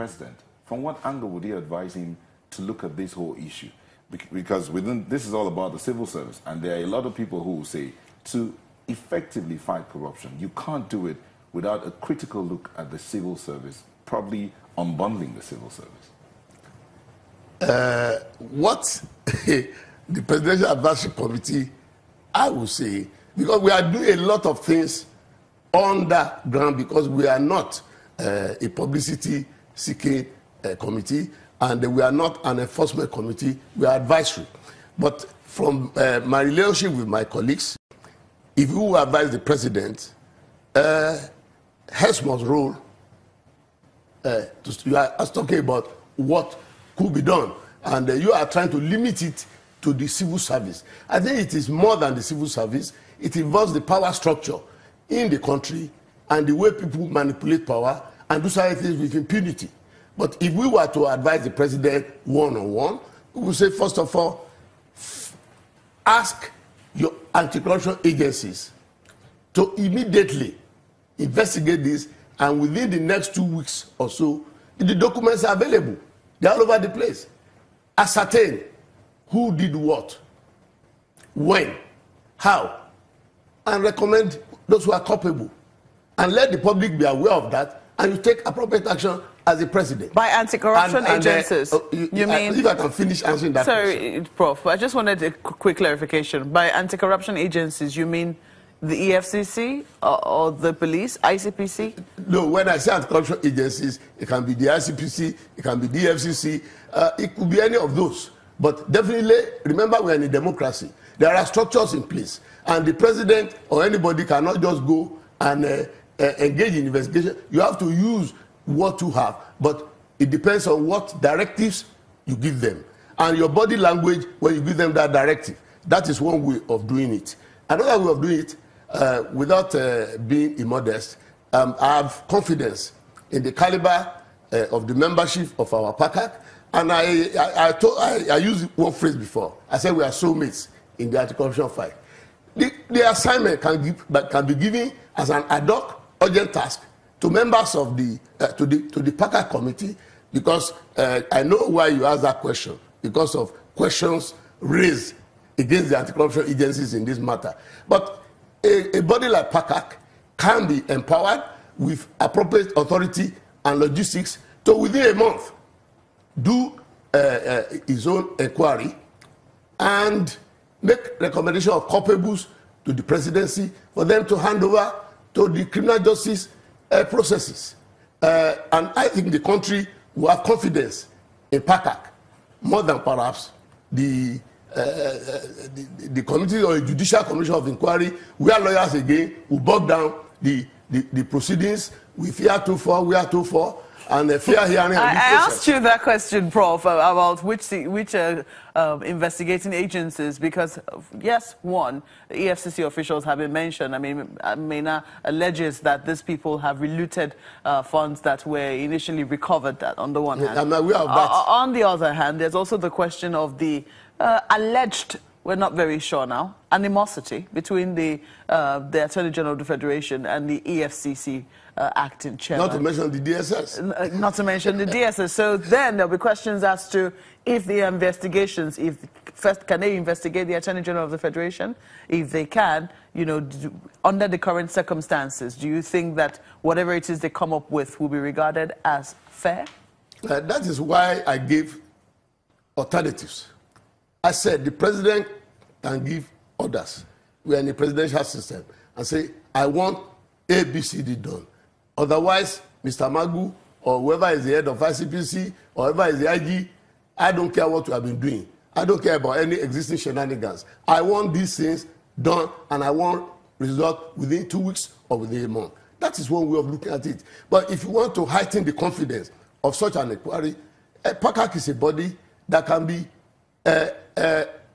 president, from what angle would you advise him to look at this whole issue? Because this is all about the civil service, and there are a lot of people who will say to effectively fight corruption, you can't do it without a critical look at the civil service, probably unbundling the civil service. What the Presidential Advisory Committee, I would say, because we are doing a lot of things underground, because we are not a publicity-seeking committee, and we are not an enforcement committee, we are advisory. But from my relationship with my colleagues, if you advise the president, Hesmo's role, you are talking about what could be done, and you are trying to limit it to the civil service. I think it is more than the civil service. It involves the power structure in the country and the way people manipulate power and do certain things with impunity. But if we were to advise the president one-on-one, we would say, first of all, ask your anti-corruption agencies to immediately investigate this, and within the next 2 weeks or so, the documents are available. They're all over the place. Ascertain who did what, when, how, and recommend those who are culpable. And let the public be aware of that, and you take appropriate action as the president. By anti-corruption agencies? You mean? If I can finish answering that question. Sorry, Prof, I just wanted a quick clarification. By anti-corruption agencies, you mean the EFCC or the police, ICPC? No, when I say anti-corruption agencies, it can be the ICPC, it can be the EFCC, it could be any of those. But definitely, remember, we're in a democracy. There are structures in place, and the president or anybody cannot just go and engage in investigation. You have to use what you have, but it depends on what directives you give them and your body language when you give them that directive. That is one way of doing it. Another way of doing it, without being immodest, I have confidence in the caliber of the membership of our PACAC, and I used one phrase before. I said we are soulmates in the anti-corruption fight. The assignment can be given as an ad hoc urgent task to members of the to the PACAC committee, because I know why you asked that question, because of questions raised against the anti-corruption agencies in this matter. But a body like PACAC can be empowered with appropriate authority and logistics to, within a month, do his own inquiry and make recommendation of culpables to the presidency for them to hand over to the criminal justice processes. And I think the country will have confidence in PACAC more than perhaps the committee or a judicial commission of inquiry, where lawyers again will bog down the proceedings with fear to fall, we are to fall, and fear hearing. I asked you that question, Prof, about which investigating agencies, because yes, one, the EFCC officials have been mentioned. I mean, Maina alleges that these people have reluted funds that were initially recovered. That on the one hand, I'm aware of that. On the other hand, there's also the question of the alleged, we're not very sure now, animosity between the Attorney General of the Federation and the EFCC acting chairman. Not to mention the DSS. Not to mention the DSS. So then there'll be questions as to if the investigations, first, can they investigate the Attorney General of the Federation? If they can, you know, under the current circumstances, do you think that whatever it is they come up with will be regarded as fair? That is why I gave alternatives. I said the president can give orders. We are in a presidential system and say, I want A, B, C, D done. Otherwise, Mr. Magu or whoever is the head of ICPC or whoever is the IG, I don't care what you have been doing. I don't care about any existing shenanigans. I want these things done, and I want result within 2 weeks or within a month. That is one way of looking at it. But if you want to heighten the confidence of such an inquiry, PACAC is a body that can be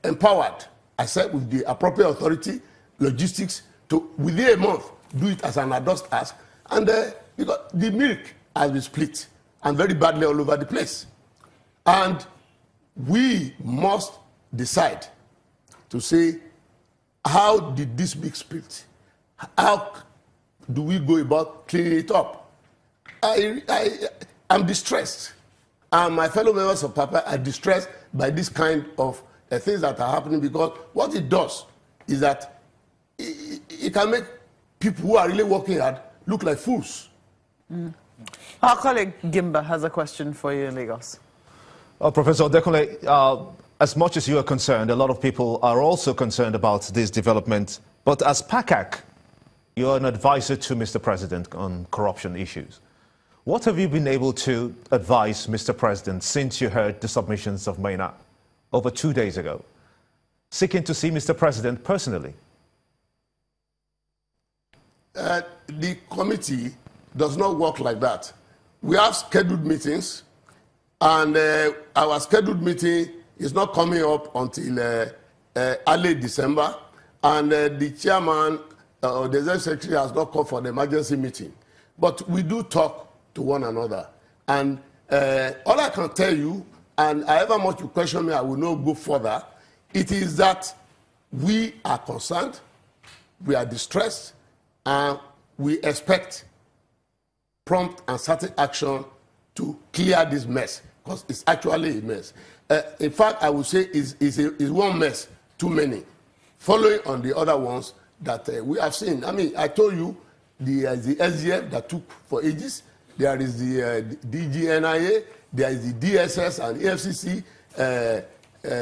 empowered, I said, with the appropriate authority, logistics, to within a month do it as an ad hoc task. And because the milk has been split and very badly all over the place. And we must decide to say, how did this milk split? How do we go about cleaning it up? I'm distressed. And my fellow members of PAPA are distressed by this kind of things that are happening, because what it does is that it can make people who are really working hard look like fools. Our colleague Gimba has a question for you in Lagos. Professor Odekunle, as much as you are concerned, a lot of people are also concerned about this development. But as PACAC, you're an advisor to Mr. President on corruption issues. What have you been able to advise Mr. President since you heard the submissions of Mainagate over 2 days ago, seeking to see Mr. President personally? The committee does not work like that. We have scheduled meetings, and our scheduled meeting is not coming up until early December, and the chairman or the executive secretary has not called for the emergency meeting. But we do talk to one another. And all I can tell you, and however much you question me, I will not go further, it is that we are concerned, we are distressed, and we expect prompt and certain action to clear this mess, because it's actually a mess. In fact, I would say it's one mess too many, following on the other ones that we have seen. I mean, I told you the AGF that took for ages. There is the DGNIA, there is the DSS and EFCC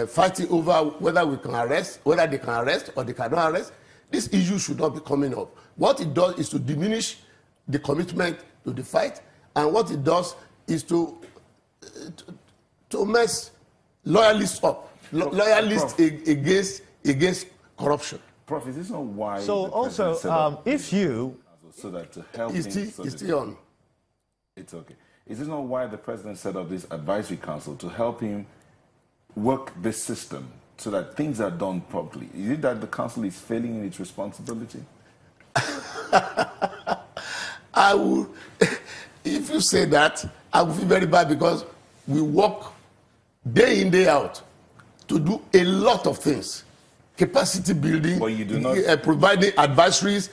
fighting over whether we can arrest, whether they can arrest or they cannot arrest. This issue should not be coming up. What it does is to diminish the commitment to the fight, and what it does is to mess loyalists up, loyalists against corruption. Prof, is this not why? So also, if you... So that to help him... It's still on. It's okay. Is this not why the president set up this advisory council, to help him work this system so that things are done properly? Is it that the council is failing in its responsibility? I will, if you say that, I will feel very bad, because we work day in, day out to do a lot of things. Capacity building, but you do not... providing advisories.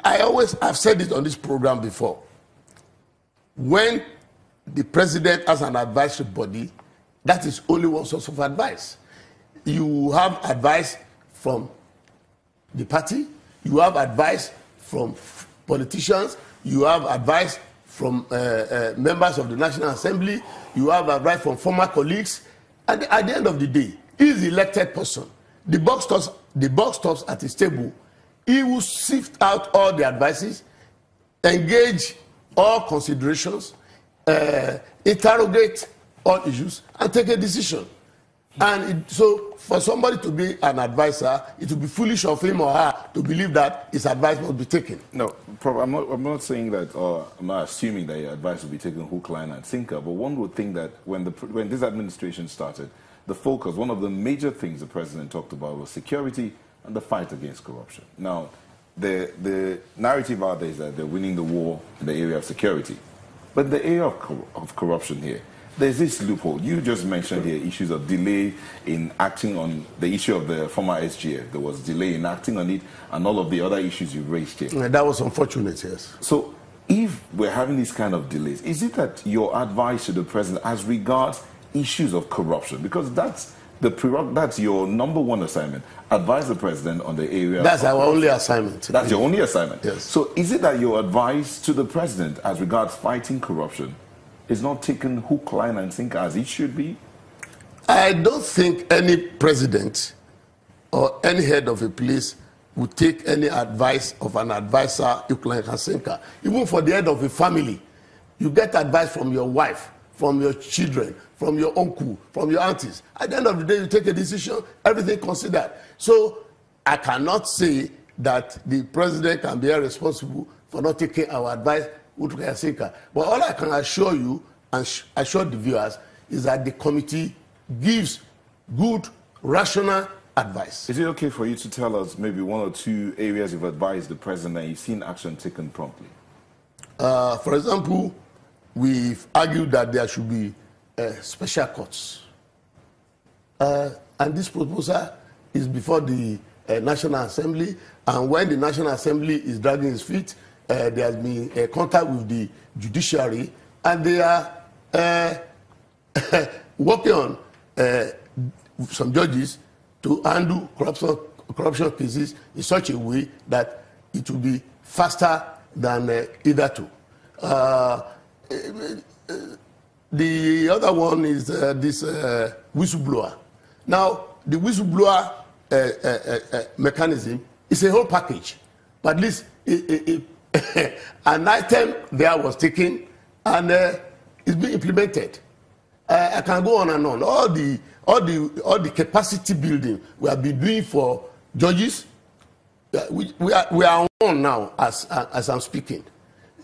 I've said it on this program before. When the president has an advisory body, that is only one source of advice. You have advice from the party, you have advice from politicians, you have advice from members of the National Assembly, you have advice from former colleagues, and at the end of the day, he is the elected person. The box stops at his table. He will sift out all the advices, engage all considerations, interrogate all issues, and take a decision. And so for somebody to be an advisor, it would be foolish of him or her to believe that his advice must be taken. No, Prof, I'm not saying that, or I'm not assuming that your advice will be taken hook, line, and sinker, but one would think that when this administration started, the focus, one of the major things the president talked about was security and the fight against corruption. Now, the narrative out there is that they're winning the war in the area of security. But in the area of corruption here, there's this loophole. You just mentioned here issues of delay in acting on the issue of the former SGF. There was delay in acting on it, and all of the other issues you raised here. That was unfortunate, yes. So if we're having these kind of delays, is it that your advice to the president as regards issues of corruption? Because that's your number one assignment. Advise the president on the area. That's our only assignment. That's your only assignment. Yes. So is it that your advice to the president as regards fighting corruption is not taken hook, line, and sinker as it should be? I don't think any president or any head of a police would take any advice of an advisor hook, line, and sinker. Even for the head of a family, you get advice from your wife, from your children, from your uncle, from your aunties. At the end of the day, you take a decision, everything considered. So I cannot say that the president can be responsible for not taking our advice. But all I can assure you and assure the viewers is that the committee gives good, rational advice. Is it okay for you to tell us maybe one or two areas you've advised the president and you've seen action taken promptly? For example, we've argued that there should be special courts. And this proposal is before the National Assembly. And when the National Assembly is dragging its feet, there has been contact with the judiciary and they are working on some judges to handle corruption cases in such a way that it will be faster than either two. The other one is this whistleblower. Now, the whistleblower mechanism is a whole package, but at least an item there was taken and it's being implemented. I can go on and on. All the capacity building we have been doing for judges, we are on now as I'm speaking.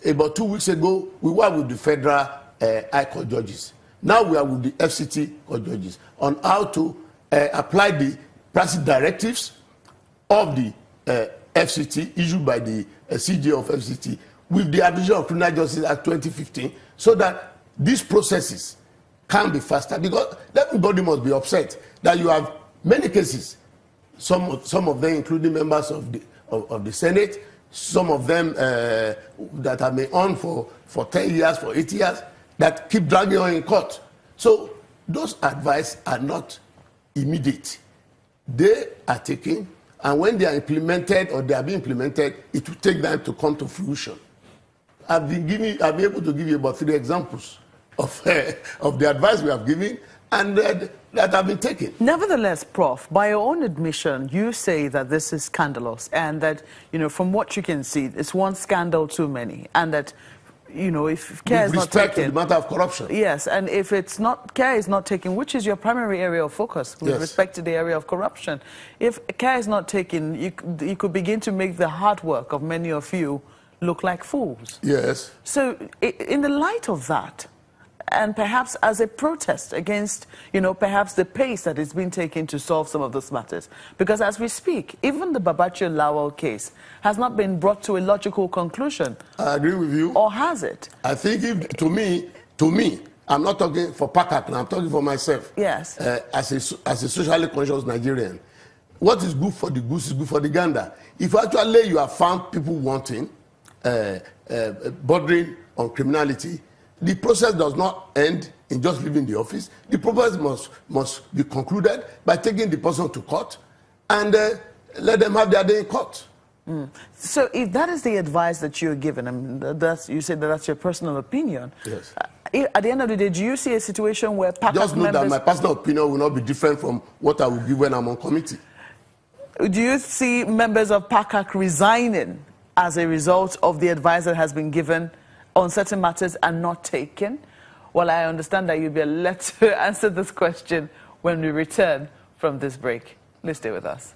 About 2 weeks ago, we were with the federal High Court judges. Now we are with the FCT court judges on how to apply the practice directives of the FCT issued by the CJ of FCT with the Division of Criminal Justice Act 2015, so that these processes can be faster, because everybody must be upset that you have many cases, some of them including members of the Senate, some of them that have been on for 10 years, for 8 years, that keep dragging on in court. So those advice are not immediate. They are taken, and when they are implemented or they are being implemented, it will take time to come to fruition. I've been able to give you about 3 examples of the advice we have given and that have been taken. Nevertheless, Prof, by your own admission, you say that this is scandalous and that, from what you can see, it's one scandal too many, and that, if care is not taken... With respect to the matter of corruption. Yes, and if care is not taken, which is your primary area of focus with respect to the area of corruption, if care is not taken, you could begin to make the hard work of many of you look like fools. Yes. So, in the light of that, and perhaps as a protest against, perhaps the pace that is being taken to solve some of those matters. Because as we speak, even the Babachir Lawal case has not been brought to a logical conclusion. I agree with you. Or has it? I think, to me, I'm not talking for PACAC, I'm talking for myself. Yes. As a socially conscious Nigerian, what is good for the goose is good for the gander. If actually you have found people wanting, bordering on criminality, the process does not end in just leaving the office. The process must be concluded by taking the person to court and let them have their day in court. So if that is the advice that you're given, and you said that that's your personal opinion. Yes. At the end of the day, do you see a situation where PACAC just know members... that my personal opinion will not be different from what I will give when I'm on committee. Do you see members of PACAC resigning as a result of the advice that has been given on certain matters and not taken? Well, I understand that you'll be led to answer this question when we return from this break. Please stay with us.